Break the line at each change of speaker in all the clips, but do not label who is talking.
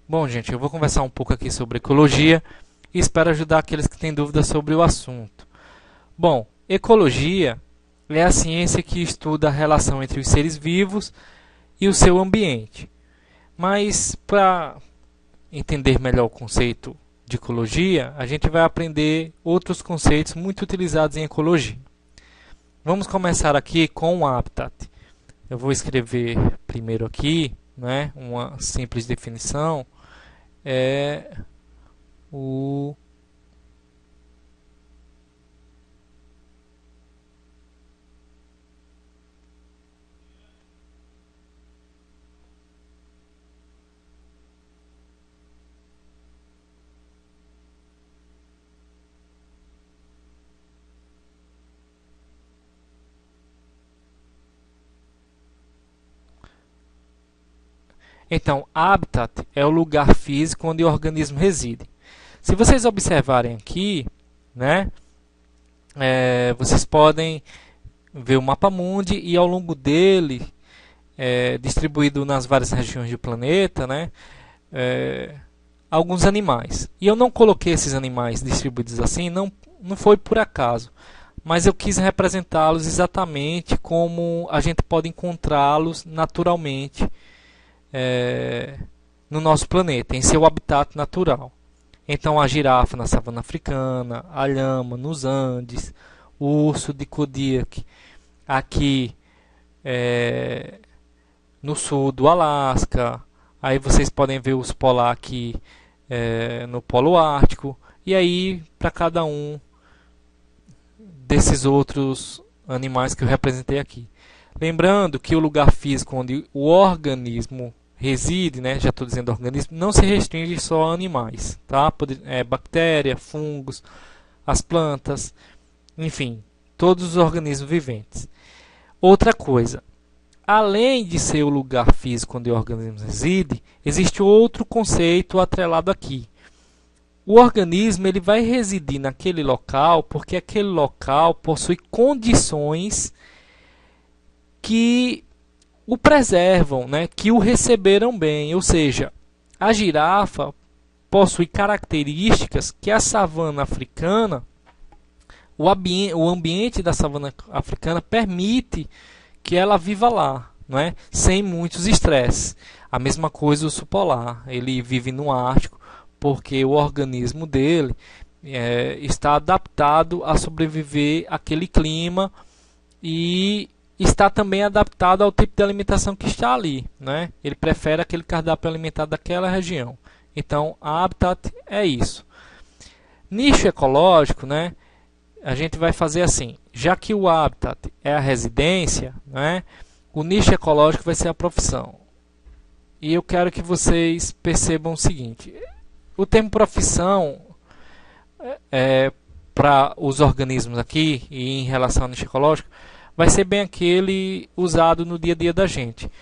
Bom, gente, eu vou conversar um pouco aqui sobre ecologia e espero ajudar aqueles que têm dúvidas sobre o assunto. Bom, ecologia é a ciência que estuda a relação entre os seres vivos e o seu ambiente. Mas para entender melhor o conceito de ecologia, a gente vai aprender outros conceitos muito utilizados em ecologia. Vamos começar aqui com o habitat. Eu vou escrever primeiro aqui, né, uma simples definição. É o Então, habitat é o lugar físico onde o organismo reside. Se vocês observarem aqui, né, vocês podem ver o mapa mundi e ao longo dele, distribuído nas várias regiões do planeta, né, alguns animais. E eu não coloquei esses animais distribuídos assim, não foi por acaso, mas eu quis representá-los exatamente como a gente pode encontrá-los naturalmente no nosso planeta, em seu habitat natural. Então a girafa na savana africana, a lhama nos Andes, o urso de Kodiak aqui no sul do Alasca. Aí vocês podem ver os polar aqui no Polo Ártico. E aí para cada um desses outros animais que eu representei aqui. Lembrando que o lugar físico onde o organismo reside, né, já estou dizendo organismo, não se restringe só a animais, tá? Bactéria, fungos, as plantas, enfim, todos os organismos viventes. Outra coisa, além de ser o lugar físico onde o organismo reside, existe outro conceito atrelado aqui. O organismo ele vai residir naquele local porque aquele local possui condições que o preservam, né, que o receberam bem. Ou seja, a girafa possui características que a savana africana, o ambiente da savana africana permite que ela viva lá, não é? Sem muitos estresses. A mesma coisa o urso polar, ele vive no Ártico porque o organismo dele está adaptado a sobreviver àquele clima e está também adaptado ao tipo de alimentação que está ali, né? Ele prefere aquele cardápio alimentar daquela região. Então, habitat é isso. Nicho ecológico, né? A gente vai fazer assim, já que o habitat é a residência, né? O nicho ecológico vai ser a profissão. E eu quero que vocês percebam o seguinte: o termo profissão para os organismos aqui e em relação ao nicho ecológico vai ser bem aquele usado no dia a dia da gente.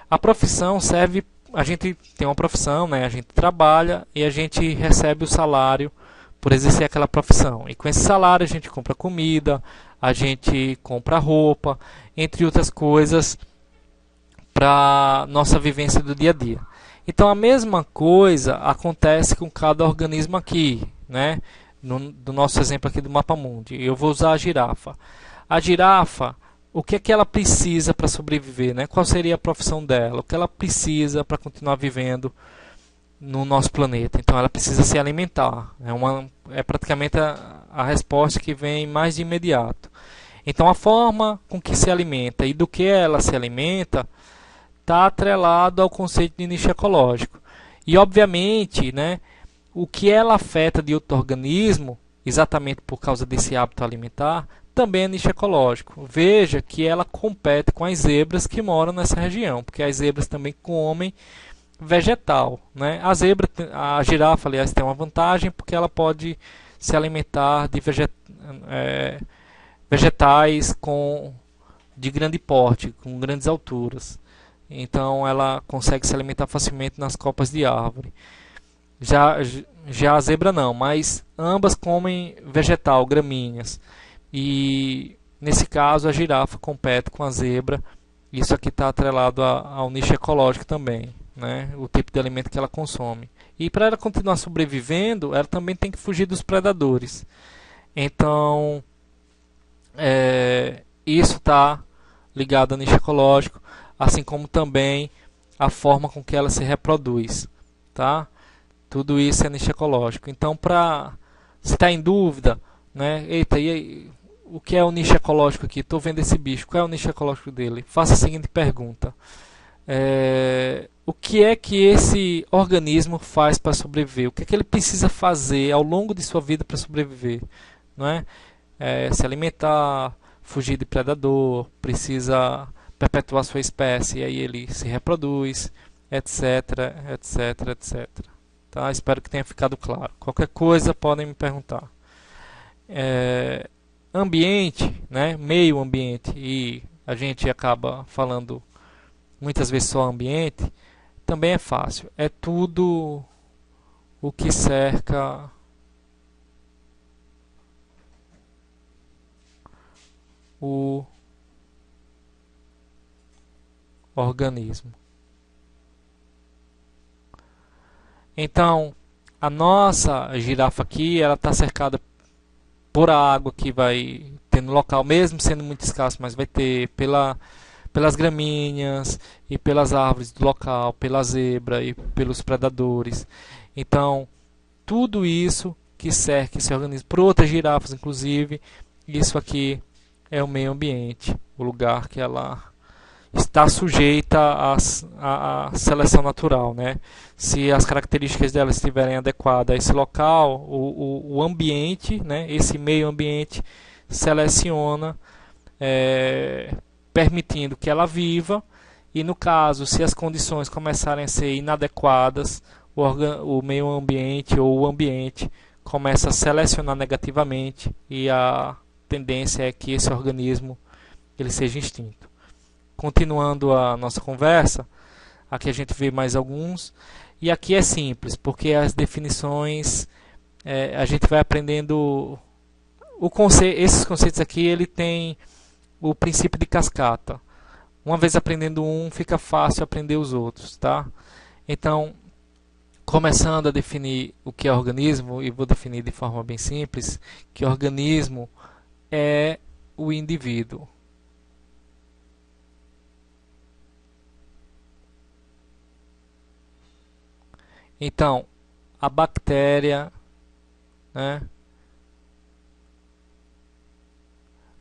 A profissão serve, a gente tem uma profissão, né? A gente trabalha e a gente recebe o salário por exercer aquela profissão. E com esse salário a gente compra comida, a gente compra roupa, entre outras coisas para nossa vivência do dia a dia. Então a mesma coisa acontece com cada organismo aqui, né? Do nosso exemplo aqui do mapa mundi. Eu vou usar a girafa. A girafa, o que é que ela precisa para sobreviver, né? Qual seria a profissão dela? O que ela precisa para continuar vivendo no nosso planeta? Então ela precisa se alimentar. É praticamente a resposta que vem mais de imediato. Então a forma com que se alimenta e do que ela se alimenta está atrelado ao conceito de nicho ecológico. E obviamente, né, o que ela afeta de outro organismo, exatamente por causa desse hábito alimentar, também é nicho ecológico. Veja que ela compete com as zebras que moram nessa região, porque as zebras também comem vegetal, né? A girafa, aliás, tem uma vantagem porque ela pode se alimentar de vegetais de grande porte, com grandes alturas. Então ela consegue se alimentar facilmente nas copas de árvore. Já a zebra não, mas ambas comem vegetal, gramíneas. E nesse caso a girafa compete com a zebra. Isso aqui está atrelado ao nicho ecológico também. né, o tipo de alimento que ela consome. E para ela continuar sobrevivendo, ela também tem que fugir dos predadores. Então, isso está ligado ao nicho ecológico, assim como também a forma com que ela se reproduz, tá? Tudo isso é nicho ecológico. Então, para se está em dúvida, né? Eita, e aí, o que é o nicho ecológico aqui? Estou vendo esse bicho. Qual é o nicho ecológico dele? Faça a seguinte pergunta: o que é que esse organismo faz para sobreviver? O que é que ele precisa fazer ao longo de sua vida para sobreviver? Não é? Se alimentar, fugir de predador, precisa perpetuar sua espécie, e aí ele se reproduz, etc, etc, etc. Tá? Espero que tenha ficado claro. Qualquer coisa podem me perguntar. Ambiente, né? Meio ambiente, e a gente acaba falando muitas vezes só ambiente, também é fácil. É tudo o que cerca o organismo. Então, a nossa girafa aqui, ela está cercada por água que vai ter no local, mesmo sendo muito escasso, mas vai ter pelas gramíneas e pelas árvores do local, pela zebra e pelos predadores. Então, tudo isso que cerca esse organismo, por outras girafas inclusive, isso aqui é o meio ambiente, o lugar que ela está sujeita à seleção natural, né? Se as características dela estiverem adequadas a esse local, o ambiente, né? Esse meio ambiente seleciona, permitindo que ela viva, e no caso, se as condições começarem a ser inadequadas, o meio ambiente ou o ambiente começa a selecionar negativamente, e a tendência é que esse organismo ele seja extinto. Continuando a nossa conversa, aqui a gente vê mais alguns, e aqui é simples, porque as definições a gente vai aprendendo esses conceitos aqui, ele tem o princípio de cascata. Uma vez aprendendo um, fica fácil aprender os outros, tá? Então, começando a definir o que é organismo, e vou definir de forma bem simples, que organismo é o indivíduo. Então, a bactéria, né,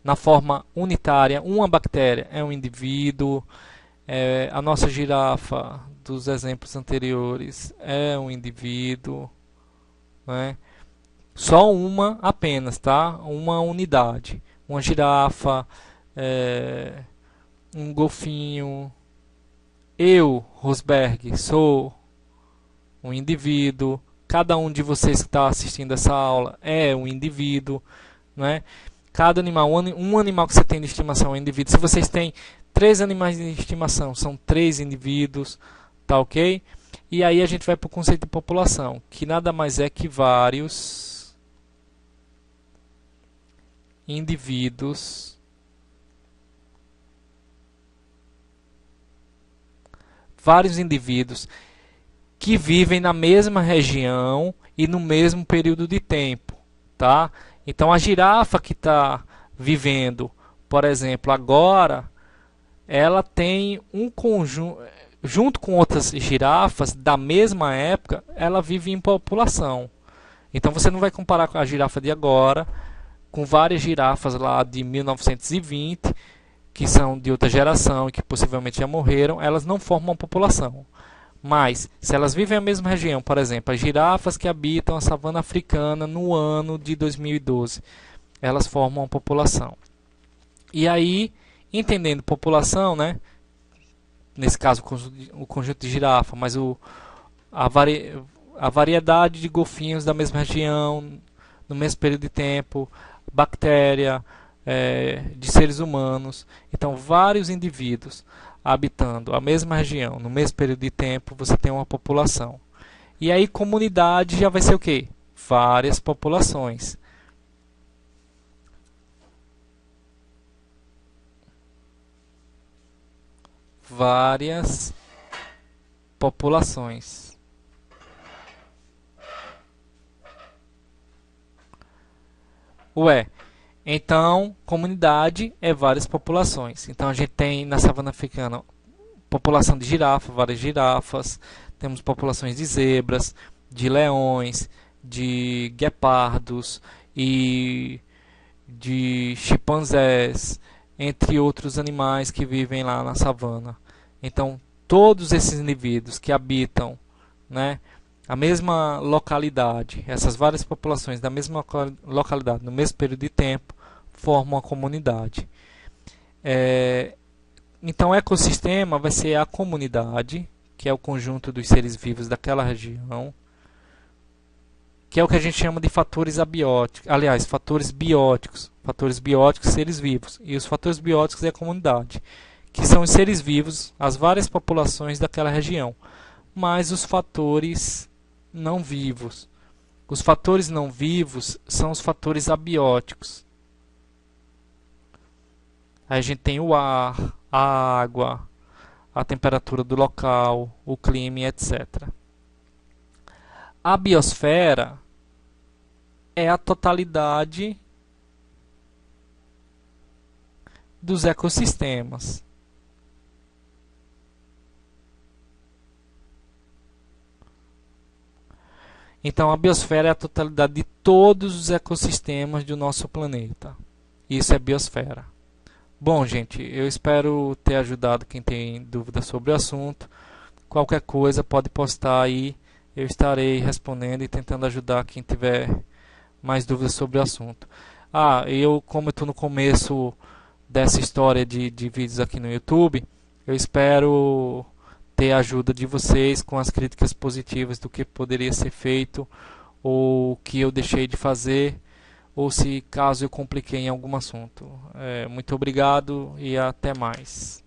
na forma unitária, uma bactéria é um indivíduo, a nossa girafa dos exemplos anteriores é um indivíduo, né? Só uma apenas, tá? Uma unidade. Uma girafa, um golfinho. Eu, Rosberg, sou um indivíduo. Cada um de vocês que está assistindo essa aula é um indivíduo, né? Cada animal, um animal que você tem de estimação é um indivíduo. Se vocês têm 3 animais de estimação, são 3 indivíduos, tá ok? E aí a gente vai para o conceito de população, que nada mais é que vários indivíduos que vivem na mesma região e no mesmo período de tempo, tá? Então a girafa que está vivendo, por exemplo, agora, ela tem um conjunto, junto com outras girafas da mesma época, ela vive em população. Então você não vai comparar com a girafa de agora com várias girafas lá de 1920, que são de outra geração e que possivelmente já morreram, elas não formam uma população. Mas, se elas vivem na mesma região, por exemplo, as girafas que habitam a savana africana no ano de 2012, elas formam uma população. E aí, entendendo população, né? Nesse caso o conjunto de girafa, mas a variedade de golfinhos da mesma região, no mesmo período de tempo, bactéria, de seres humanos. Então, vários indivíduos habitando a mesma região no mesmo período de tempo, você tem uma população. E aí, comunidade já vai ser o quê? Várias populações. Várias populações. Ué, então comunidade é várias populações. Então a gente tem na savana africana população de girafa, várias girafas, temos populações de zebras, de leões, de guepardos e de chimpanzés, entre outros animais que vivem lá na savana. Então, todos esses indivíduos que habitam, né, a mesma localidade, essas várias populações da mesma localidade, no mesmo período de tempo, formam uma comunidade. Então, o ecossistema vai ser a comunidade, que é o conjunto dos seres vivos daquela região, que é o que a gente chama de fatores abióticos, aliás, fatores bióticos, seres vivos, e os fatores bióticos é a comunidade, que são os seres vivos, as várias populações daquela região, mas os fatores não vivos. Os fatores não vivos são os fatores abióticos. Aí a gente tem o ar, a água, a temperatura do local, o clima, etc. A biosfera é a totalidade dos ecossistemas. Então, a biosfera é a totalidade de todos os ecossistemas do nosso planeta. Isso é biosfera. Bom, gente, eu espero ter ajudado quem tem dúvidas sobre o assunto. Qualquer coisa pode postar aí. Eu estarei respondendo e tentando ajudar quem tiver mais dúvidas sobre o assunto. Como eu estou no começo dessa história de vídeos aqui no YouTube, eu espero ter a ajuda de vocês com as críticas positivas do que poderia ser feito ou o que eu deixei de fazer, ou se caso eu compliquei em algum assunto. Muito obrigado e até mais.